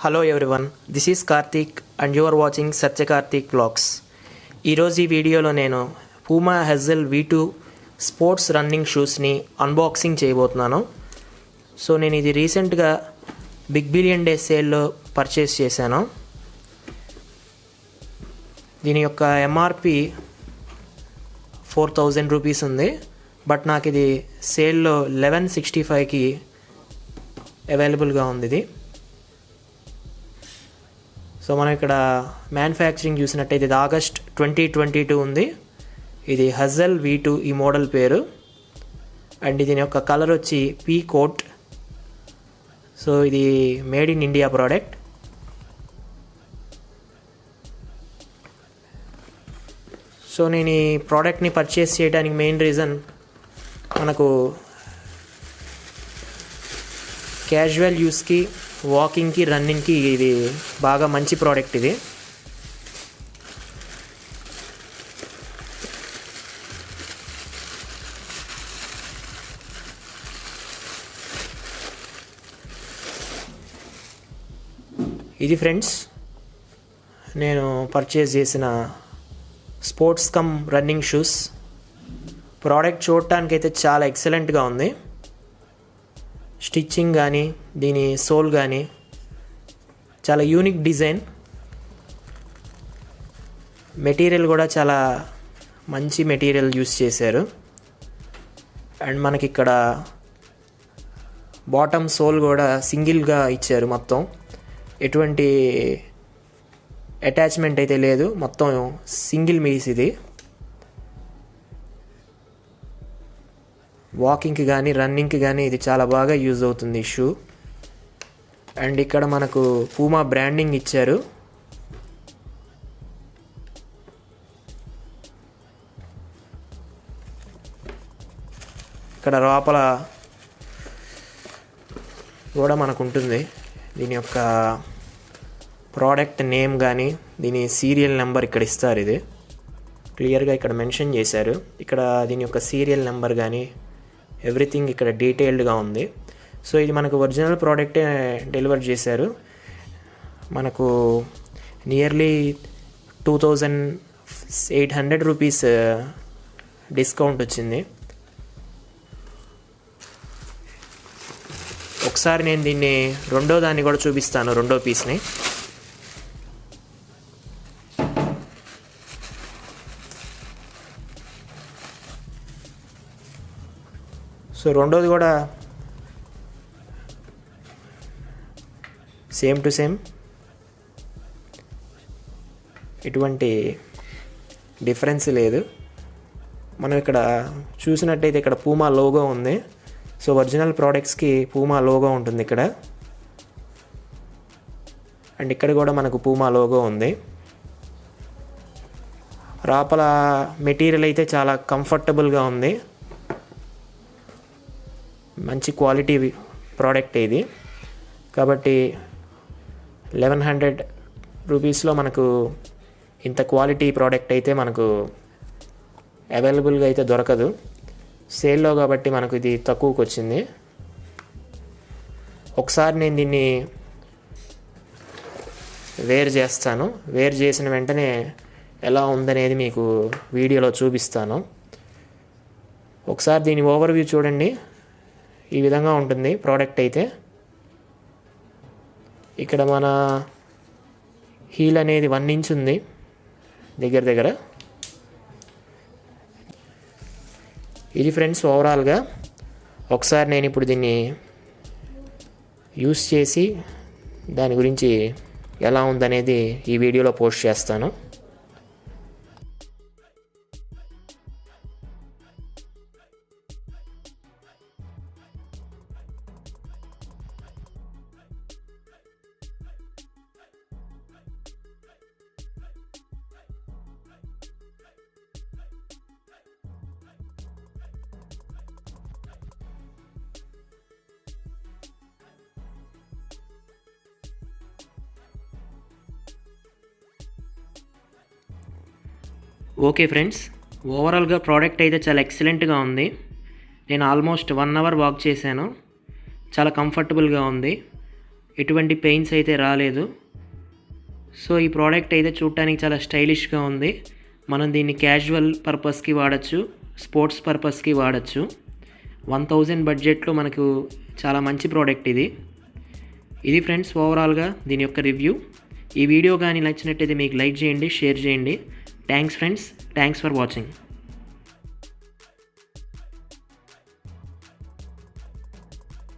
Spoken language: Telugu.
Hello everyone, this is Karthik and you are watching Satya Karthik Vlogs. ఈరోజు ఈ వీడియోలో నేను Puma Hazel V2 sports running షూస్ని అన్బాక్సింగ్ చేయబోతున్నాను. సో నేను ఇది రీసెంట్గా బిగ్ బిలియన్ డే సేల్లో పర్చేస్ చేశాను. దీని యొక్క ఎంఆర్పి 4000 రూపీస్ ఉంది, బట్ నాకు ఇది సేల్లో 1165కి అవైలబుల్గా ఉంది ఇది. సో మనం ఇక్కడ మ్యానుఫ్యాక్చరింగ్ చూసినట్టయితే ఇది ఆగస్ట్ 2022 ఉంది. ఇది హజల్ V2 ఈ మోడల్ పేరు. అండ్ దీని యొక్క కలర్ వచ్చి పీ కోట్. సో ఇది made in India product. So నేను ఈ ప్రోడక్ట్ని పర్చేస్ చేయడానికి మెయిన్ రీజన్ మనకు క్యాజువల్ యూస్కి, వాకింగ్కి, రన్నింగ్కి ఇది బాగా మంచి ప్రోడక్ట్ ఇది. ఇది ఫ్రెండ్స్ నేను పర్చేస్ చేసిన sports cum running shoes. Product చూడటానికైతే చాలా ఎక్సలెంట్గా ఉంది. స్టిచ్చింగ్ కానీ, దీని సోల్ కానీ చాలా యూనిక్ డిజైన్. మెటీరియల్ కూడా చాలా మంచి మెటీరియల్ యూస్ చేశారు. అండ్ మనకి ఇక్కడ బాటమ్ సోల్ కూడా సింగిల్గా ఇచ్చారు. మొత్తం ఎటువంటి అటాచ్మెంట్ అయితే లేదు, మొత్తం సింగిల్ పీస్ ఇది. వాకింగ్కి కానీ, రన్నింగ్కి కానీ ఇది చాలా బాగా యూజ్ అవుతుంది ఈ షూ. అండ్ ఇక్కడ మనకు పూమా బ్రాండింగ్ ఇచ్చారు. ఇక్కడ లోపల కూడా మనకు ఉంటుంది దీని యొక్క ప్రోడక్ట్ నేమ్ కానీ, దీని సీరియల్ నెంబర్ ఇక్కడ ఇస్తారు. ఇది క్లియర్గా ఇక్కడ మెన్షన్ చేశారు. ఇక్కడ దీని యొక్క సీరియల్ నెంబర్ కానీ ఎవ్రీథింగ్ ఇక్కడ డీటెయిల్డ్గా ఉంది. సో ఇది మనకు ఒరిజినల్ ప్రోడక్టే డెలివర్ చేశారు. మనకు నియర్లీ 2800 రూపీస్ డిస్కౌంట్ వచ్చింది. ఒకసారి నేను దీన్ని రెండో దాన్ని కూడా చూపిస్తాను, రెండో పీస్ని. సో రెండోది కూడా సేమ్ టు సేమ్, ఎటువంటి డిఫరెన్స్ లేదు. మనం ఇక్కడ చూసినట్టయితే ఇక్కడ పూమా లోగో ఉంది. సో ఒరిజినల్ ప్రోడక్ట్స్కి పూమా లోగో ఉంటుంది ఇక్కడ. అండ్ ఇక్కడ కూడా మనకు పూమా లోగో ఉంది. లోపల మెటీరియల్ అయితే చాలా కంఫర్టబుల్గా ఉంది. మంచి క్వాలిటీ ప్రోడక్ట్ ఇది. కాబట్టి 1100 రూపీస్లో మనకు ఇంత క్వాలిటీ ప్రోడక్ట్ అయితే మనకు అవైలబుల్గా అయితే దొరకదు సేల్లో. కాబట్టి మనకు ఇది తక్కువకి వచ్చింది. ఒకసారి నేను దీన్ని వేర్ చేస్తాను. వేర్ చేసిన వెంటనే ఎలా ఉందనేది మీకు వీడియోలో చూపిస్తాను. ఒకసారి దీని ఓవర్వ్యూ చూడండి. ఈ విధంగా ఉంటుంది ప్రోడక్ట్ అయితే. ఇక్కడ మన హీల్ అనేది 1 ఇంచ్ ఉంది దగ్గర. ఇది ఫ్రెండ్స్ ఓవరాల్గా. ఒకసారి నేను ఇప్పుడు దీన్ని యూస్ చేసి దాని గురించి ఎలా ఉందనేది ఈ వీడియోలో పోస్ట్ చేస్తాను. ఓకే ఫ్రెండ్స్, ఓవరాల్గా ప్రోడక్ట్ అయితే చాలా ఎక్సలెంట్గా ఉంది. నేను ఆల్మోస్ట్ 1 అవర్ వాక్ చేశాను. చాలా కంఫర్టబుల్గా ఉంది. ఎటువంటి పెయిన్స్ అయితే రాలేదు. సో ఈ ప్రోడక్ట్ అయితే చూడటానికి చాలా స్టైలిష్గా ఉంది. మనం దీన్ని క్యాజువల్ పర్పస్కి వాడచ్చు, స్పోర్ట్స్ పర్పస్కి వాడచ్చు. 1000 బడ్జెట్లో మనకు చాలా మంచి ప్రోడక్ట్ ఇది. ఇది ఫ్రెండ్స్ ఓవరాల్గా దీని యొక్క రివ్యూ. ఈ వీడియో కానీ నచ్చినట్టయితే మీకు లైక్ చేయండి, షేర్ చేయండి. Thanks friends, thanks for watching.